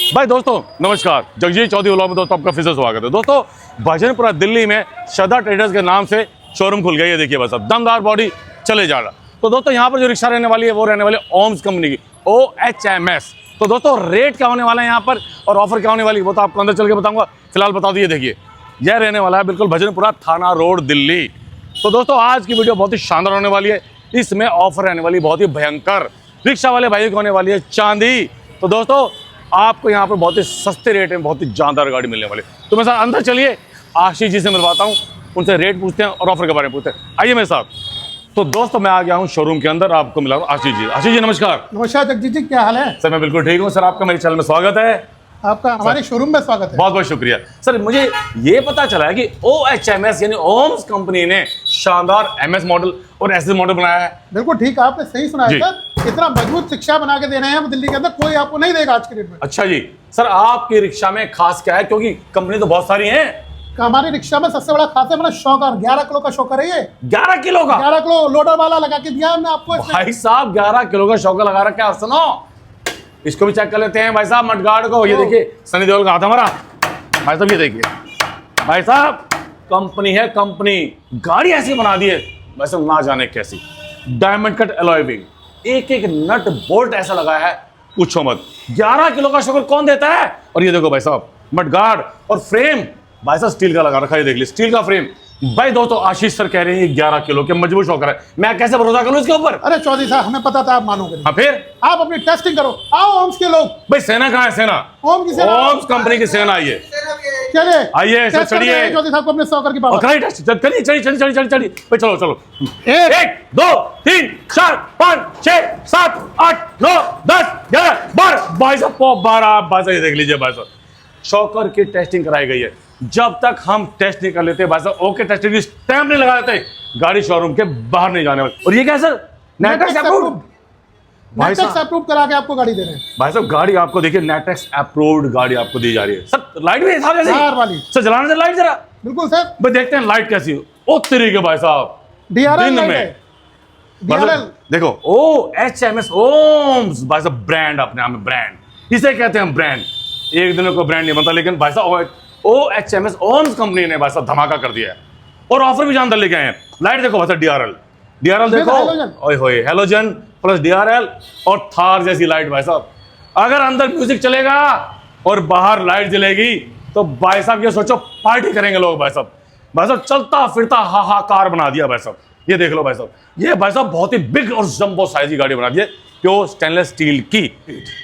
भाई दोस्तों नमस्कार, जगजीत चौधरी व्लॉग में दोस्तों आपका फिर से स्वागत है। दोस्तों भजनपुरा दिल्ली में श्रद्धा ट्रेडर्स के नाम से शोरूम खुल गया। ये देखिए बस अब दमदार बॉडी चले जा रहा। तो दोस्तों यहाँ पर जो रिक्शा रहने वाली है वो रहने वाली है ओम्स कंपनी की OHMS। तो दोस्तों रेट क्या होने वाला है यहाँ पर और ऑफर क्या होने वाली है वो तो आपको अंदर चल के बताऊंगा। फिलहाल बता दिए, देखिए यह रहने वाला है बिल्कुल भजनपुरा थाना रोड दिल्ली। तो दोस्तों आज की वीडियो बहुत ही शानदार होने वाली है। इसमें ऑफर रहने वाली बहुत ही भयंकर। रिक्शा वाले भाई को होने वाली है चांदी। तो दोस्तों आपको यहाँ पर बहुत ही सस्ते रेट में बहुत ही जानदार गाड़ी मिलने वाली है। तो मेरे साथ अंदर चलिए, आशीष जी से मिलवाता हूँ, उनसे रेट पूछते हैं और ऑफर के बारे में पूछते हैं। आइए मेरे साथ। तो दोस्तों मैं आ गया हूँ शोरूम के अंदर, आपको मिला आशीष जी। आशीष जी नमस्कार। नमस्कार जगजीत जी, क्या हाल है? सर मैं बिल्कुल ठीक हूँ सर, आपका मेरे चैनल में स्वागत है। आपका हमारे शोरूम में स्वागत है। बहुत बहुत शुक्रिया सर। मुझे ये पता चला है कि OHMS यानी ओम्स कंपनी ने शानदार MS मॉडल और SS मॉडल बनाया है। बिल्कुल ठीक, आपने सही सुना है सर। इतना मजबूत शिक्षा बना के दे रहे हैं हम दिल्ली के अंदर, कोई आपको नहीं देगा आज के डेट में। अच्छा जी सर, आपकी रिक्शा में खास क्या है, क्योंकि कंपनी तो बहुत सारी है। हमारी रिक्शा में सबसे बड़ा खास है अपना शॉकर। 11 किलो का शॉकर है ये। 11 किलो का? 11 किलो लोडर वाला लगा के दिया हमने आपको इसमें। भाई साहब 11 किलो का शॉकर लगा रखा है। सुनो इसको भी चेक कर लेते हैं भाई साहब, मडगार्ड को। ये देखिए सनी देओल का हाथ हमारा। भाई साहब ये देखिए भाई साहब, कंपनी है कंपनी, गाड़ी ऐसी बना दी है वैसे ना जाने कैसी। डायमंड कट अलॉय व्हील, एक एक नट बोल्ट ऐसा लगाया है पूछो मत। 11 किलो का शॉकर कौन देता है? और ये देखो भाई साहब मडगार्ड और फ्रेम भाई साहब स्टील का लगा रखा है। देख लीजिए स्टील का फ्रेम। भाई दोस्तों आशीष सर कह रहे हैं 11 किलो के मजबूत शॉकर है, मैं कैसे भरोसा करूं इसके ऊपर? अरे चौधरी साहब हमें पता था आप मानोगे नहीं। हाँ फिर आप अपनी टेस्टिंग करो। आओ ओम्स के लोग। भाई सेना कहाँ है? सेना ओम की सेना, ओम्स कंपनी की सेना आई है। चलिए आइए सर, टेस्ट करते चढ़िए। हैं चौधरी साहब को अपने शॉकर की पावर। चलिए चलिए चलिए चलिए चलिए भाई चलो चलो। 1 2 3 4 5 6 7 8 9 10 11 12 भाई साहब 12। भाई साहब ये देख लीजिए भाई साहब, शॉकर की टेस्टिंग कराई गई है। जब तक हम टेस्ट नहीं कर लेते भाई साहब ओके टेस्टिंग की स्टैंप नहीं लगा देते, गाड़ी शोरूम के बाहर नहीं जाने वाली। और ये क्या सर? नेटेक्स अप्रूव्ड। भाई साहब अप्रूव करा के आपको गाड़ी दे रहे हैं। भाई साहब गाड़ी आपको देखिए नेटेक्स अप्रूव्ड गाड़ी आपको दी जा रही है। सर लाइट भी हिसाब जैसे कार वाली। सर जलाने से लाइट जरा। बिल्कुल सर। भाई देखते हैं लाइट कैसी हो। ओ तरीके भाई साहब DRL दिन लाइट में है। DRL देखो OHMS ओम्स भाई साहब ब्रांड, अपने आप में ब्रांड, इसे कहते हैं ब्रांड। एक दिन को ब्रांड नहीं बनता, लेकिन भाई साहब OHMS ओम्स कंपनी ने भाई साहब धमाका कर दिया है और ऑफर भी जानदार लेके आए हैं। लाइट देखो भाई साहब DRL देखो, ओए होए हेलोजन प्लस DRL और थार जैसी लाइट। भाई साहब अगर अंदर म्यूजिक चलेगा और बाहर लाइट जलेगी तो भाई साहब ये सोचो पार्टी करेंगे लोग। भाई साहब चलता फिरता हाहाकार बना दिया भाई साहब। ये देख लो भाई साहब, ये भाई साहब बहुत ही बिग और जंबो साइज की गाड़ी बना दी है, प्योर स्टेनलेस स्टील की।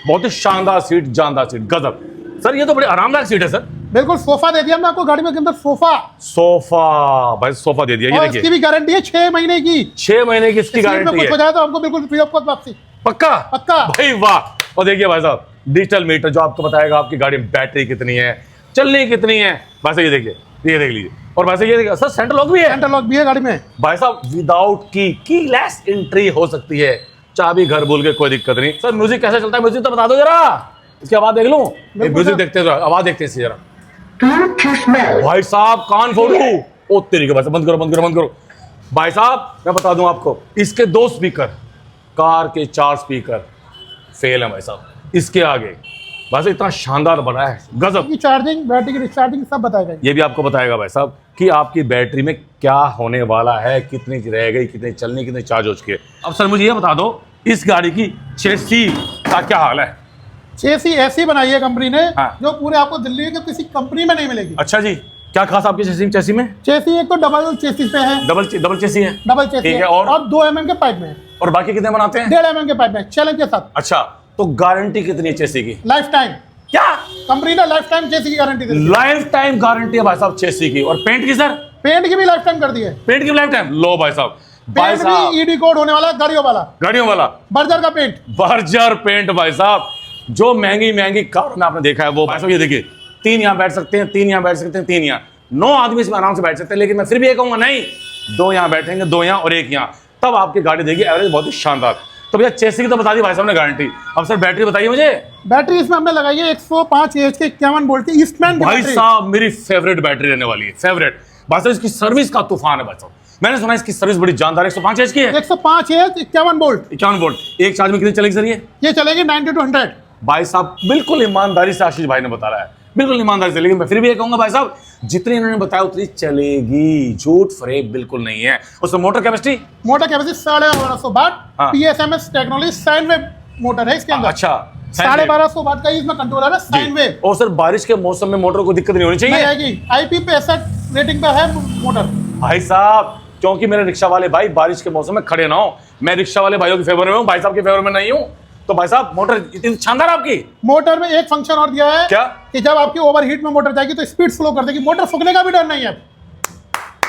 बहुत ही शानदार सीट, जानदार सीट, गजब। सर ये तो बड़ी आरामदायक सीट है सर। बिल्कुल सोफा दे दिया हमने आपको गाड़ी में के अंदर। सोफा भाई सोफा दे दिया। ये इसकी देखिए भी गारंटी है 6 महीने की। 6 महीने की इसकी सीट में गारंटी कुछ है। हो जाए तो हमको बिल्कुल फ्री ऑफ कॉस्ट वापसी। पक्का पक्का। भाई वाह। और देखिए भाई साहब डिजिटल मीटर जो आपको बताएगा आपकी गाड़ी में बैटरी कितनी है, चलने कितनी है। भाई साहब ये देखिए, ये देख लीजिए। और भाई साहब ये देखिए सर सेंटर लॉक भी है। सेंटर लॉक भी है गाड़ी में। भाई साहब विदाउट कीलेस एंट्री हो सकती है। चाबी घर भूल के कोई दिक्कत नहीं। सर म्यूजिक कैसे चलता है? म्यूजिक तो बता दो जरा, इसकी आवाज देख लूं। म्यूजिक देखते हैं, आवाज देखते हैं जरा। भाई साहब कान फोड़ू। ओ तेरी के भाई साहब, बंद करो बंद करो बंद करो। भाई साहब मैं बता दूं आपको, इसके 2 स्पीकर, कार के 4 स्पीकर फेल है भाई साहब इसके आगे। भाई साहब इतना शानदार बना है, गजब। की चार्जिंग, बैटरी की डिस्चार्जिंग सब बताएगा। ये भी आपको बताएगा भाई साहब कि आपकी बैटरी में क्या होने वाला है, कितनी रह गई, कितनी चलनी, कितनी चार्ज हो चुकी है। अब सर मुझे ये बता दो इस गाड़ी की चेसी का क्या हाल है? चेसी ऐसी बनाई है कंपनी ने हाँ। जो पूरे आपको दिल्ली के किसी कंपनी में नहीं मिलेगी। अच्छा जी, क्या खास आपकी चेसी में? चेसी एक तो डबल चेसी पे है। डबल चेसी है। डबल चेसी ठीक है। है और 2 mm के पाइप में है। और बाकी कितने बनाते हैं? 1.5 mm के पाइप में चैलेंज के साथ। अच्छा तो गारंटी कितनी है चेसी की? Life time. क्या कंपनी ने लाइफ टाइम चेसी की गारंटी दी है। लाइफ टाइम गारंटी है भाई साहब चेसी की। और पेंट की सर? पेंट की भी लाइफ टाइम कर दी है। पेंट की लाइफ टाइम लो भाई साहब। भाई पेंट साहब भी ED कोड होने वाला है, गाड़ियों वाला बर्जर का पेंट। बर्जर पेंट भाई साहब, जो महंगी कार में आपने देखा है वो। भाई साहब ये देखिए 3 यहाँ बैठ सकते हैं, 3 यहाँ बैठ सकते हैं, 3 यहाँ, 9 आदमी इसमें आराम से बैठ सकते हैं। लेकिन मैं फिर भी ये कहूंगा नहीं, 2 यहाँ बैठेंगे, 2 यहाँ और 1 यहाँ, तब आपकी गाड़ी देगी एवरेज बहुत ही शानदार। तो भैया चेसी की तो बता दी भाई साहब ने गारंटी। अब सर बैटरी बताइए मुझे। बैटरी इसमें हमने लगाई है 105 AH के 51 वोल्ट की ईस्टमैन की भाई बैटरी। साहब मेरी फेवरेट बैटरी रहने वाली है, फेवरेट। भाई साहब इसकी सर्विस का तूफान है भाई साहब। मैंने सुना इसकी सर्विस बड़ी जानदार है। 105 एच की है, 105 AH 51 वोल्ट। 51 वोल्ट। एक चार्ज में कितनी चलेगी सर? ये चलेगी 90 to 100। भाई साहब बिल्कुल ईमानदारी से आशीष भाई ने बता रहा है, बिल्कुल ईमानदारी से। लेकिन मैं फिर भी ये कहूंगा भाई साहब, जितनी इन्होंने बताया उतनी चलेगी, झूठ फरेब बिल्कुल नहीं है। उसमें मोटर कैपेसिटी 1250 वाट, हाँ। PSMS technology, sine wave motor है इसके अंदर। अच्छा, 1250 वाट का इसमें कंट्रोलर है, साइन वेव। और सर बारिश के मौसम में मोटर को दिक्कत नहीं होनी नहीं चाहिए। आएगी, IP65 रेटिंग पे है मोटर। भाई साहब क्योंकि मेरे रिक्शा वाले भाई बारिश के मौसम में खड़े ना हो, मैं रिक्शा वाले भाइयों के फेवर में हूँ, भाई साहब के फेवर में नहीं हूँ। तो भाई साहब मोटर इतनी शानदार आपकी। मोटर में एक फंक्शन और दिया है, क्या? कि जब आपकी ओवरहीट में मोटर जाएगी तो स्पीड स्लो कर देगी। मोटर फूकने का भी डर नहीं है,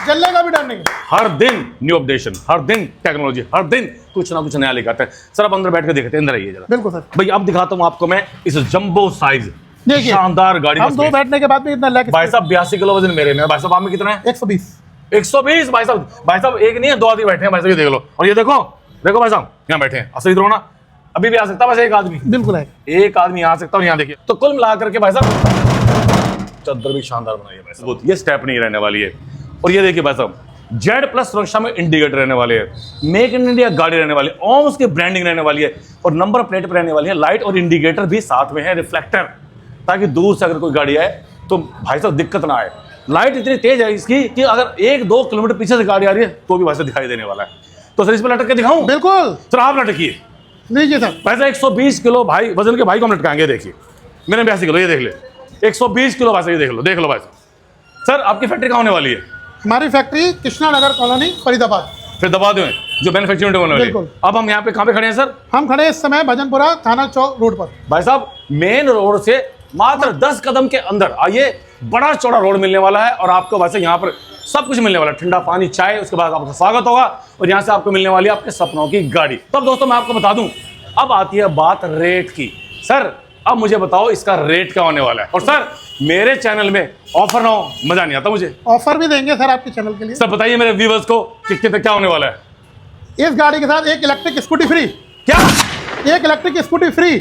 जलने का भी डर नहीं है। हर दिन न्यू अपडेशन, हर दिन टेक्नोलॉजी, हर दिन कुछ ना कुछ नया लेकर आते हैं। सर आप अंदर बैठ के देखते हैं, अंदर आइए जरा। बिल्कुल सर। भाई अब दिखाता हूँ आपको मैं इस जंबो साइज देखिए, शानदार गाड़ी। हम दो बैठने के बाद भी इतना लैग। भाई साहब 82 किलो वजन मेरे में, भाई साहब आप में कितना है? 120। 120। भाई साहब एक नहीं है, दो आदमी बैठे हैं भाई साहब, ये देख लो। और ये देखो देखो भाई साहब यहाँ बैठे हैं, असली ना अभी भी आ सकता है बस एक आदमी, बिल्कुल है, एक आदमी आ सकता है। और यहाँ देखिए, तो कुल मिला करके भाई साहब चद्दर भी शानदार बनाई है भाई साहब। ये स्टेप नहीं रहने वाली है। और ये देखिए भाई साहब Z+ सुरक्षा में इंडिकेटर रहने वाले हैं, मेक इन इंडिया गाड़ी रहने वाली है, ओम्स की ब्रांडिंग रहने वाली है, और नंबर प्लेट पर रहने वाली है लाइट और इंडिकेटर भी साथ में है, रिफ्लेक्टर, ताकि दूर से अगर कोई गाड़ी आए तो भाई साहब दिक्कत ना आए। लाइट इतनी तेज है इसकी कि अगर 1-2 किलोमीटर पीछे से गाड़ी आ रही है तो भी भाई साहब दिखाई देने वाला है। तो सर इस पर लटक के दिखाऊं? बिल्कुल सर आप लटकिए। लीजिए सर। वैसे 120 किलो भाई वजन के भाई को हम लटकाएंगे, देखिए मैंने 82 किलो, ये देख ले 120 किलो भाई साहब, ये देख लो भाई साहब। सर आपकी फैक्ट्री कहाँ होने वाली है? हमारी फैक्ट्री कृष्णा नगर कॉलोनी, फरीदाबाद। फिर दबा दो जो मैन्युफैक्चरिंग होने वाली है। बिल्कुल। अब हम यहाँ पे कहाँ पे खड़े हैं सर? हम खड़े इस समय भजनपुरा थाना चौक रोड पर। भाई साहब मेन रोड से मात्र 10 कदम के अंदर आइए, बड़ा चौड़ा रोड मिलने वाला है, और आपको वैसे यहाँ पर सब कुछ मिलने वाला है, ठंडा पानी, चाय, उसके बाद आपका स्वागत होगा, और यहाँ से आपको मिलने वाली है आपके सपनों की गाड़ी। तब दोस्तों मैं आपको बता दूं, अब आती है बात रेट की। सर अब मुझे बताओ इसका रेट क्या होने वाला है? और सर मेरे चैनल में ऑफर ना हो मजा नहीं आता मुझे। ऑफर भी देंगे सर आपके चैनल के लिए। सर बताइए मेरे व्यूवर्स को कि कितने क्या होने वाला है? इस गाड़ी के साथ एक इलेक्ट्रिक स्कूटी फ्री। क्या? एक इलेक्ट्रिक स्कूटी फ्री।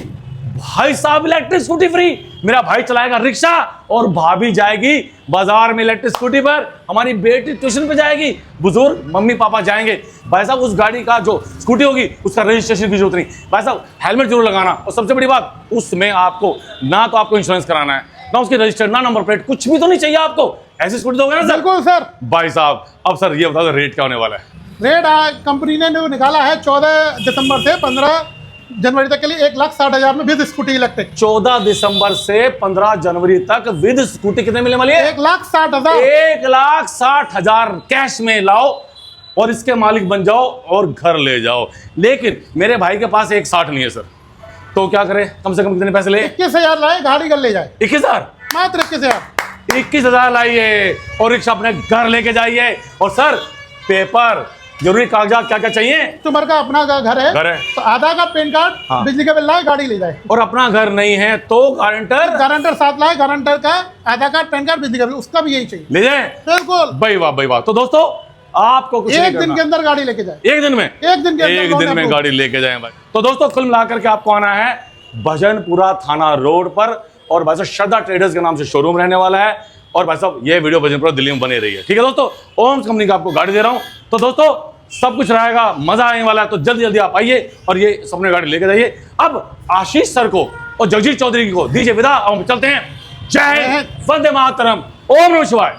भाई साहब इलेक्ट्रिक स्कूटी फ्री। मेरा भाई चलाएगा रिक्शा और भाभी जाएगी बाजार में इलेक्ट्रिक स्कूटी पर, हमारी बेटी ट्यूशन पे जाएगी, बुजुर्ग मम्मी पापा जाएंगे। भाई साहब उस गाड़ी का जो स्कूटी होगी उसका रजिस्ट्रेशन की जरूरत नहीं। भाई साहब हेलमेट जरूर लगाना, और सबसे बड़ी बात उसमें आपको ना तो आपको इंश्योरेंस कराना है, ना उसकी रजिस्टर, ना नंबर प्लेट, कुछ भी तो नहीं चाहिए आपको। ऐसी स्कूटी दोगे ना सर? बिल्कुल सर। भाई साहब अब सर ये बता दो रेट क्या होने वाला है? रेट कंपनी ने जो निकाला है 14 दिसंबर से 15 जनवरी तक के लिए 1,60,000 में विद स्कूटी इलेक्ट्रिक। 14 दिसंबर से 15 जनवरी तक विद स्कूटी कितने मिलने वाली है? 1,60,000। 1,60,000 कैश में लाओ और इसके मालिक बन जाओ और घर ले जाओ। लेकिन मेरे भाई के पास 1,60 नहीं है सर, तो क्या करें? कम से कम कितने पैसे ले? 21,000 लाए, गाड़ी कर ले जाए। 21,000? मात्र 21,000। 21,000 लाइए और रिक्शा अपने घर लेके जाइए। और सर पेपर जरूरी कागजात क्या क्या चाहिए? कस्टमर का अपना घर है, तो आधार कार्ड, पैन कार्ड, हाँ। बिजली का बिल लाए, गाड़ी ले जाए। और अपना घर नहीं है तो गारंटर साथ लाए, गारंटर का आधार कार्ड, पैन कार्ड, बिजली का बिल, उसका भी यही चाहिए। ले जाए। बिल्कुल भाई वाह भाई वाह। तो दोस्तों आपको कुछ एक दिन के अंदर गाड़ी लेके जाए। एक दिन में? एक दिन के अंदर एक दिन में गाड़ी लेके जाए भाई। तो दोस्तों कुल मिलाकर के आपको आना है भजनपुरा थाना रोड पर, और भाई साहब श्रद्धा ट्रेडर्स के नाम से शोरूम रहने वाला है। और भाई साहब ये वीडियो भजनपुरा दिल्ली में बने रही है, ठीक है दोस्तों। ओम्स कंपनी का आपको गाड़ी दे रहा हूं, तो दोस्तों सब कुछ रहेगा, मजा आने वाला है। तो जल्दी जल्दी आप आइए और ये सपने गाड़ी लेके जाइए। अब आशीष सर को और जगजीत चौधरी को दीजिए विदा, और चलते हैं। जय हिंद, वंदे मातरम, ओम नमः शिवाय।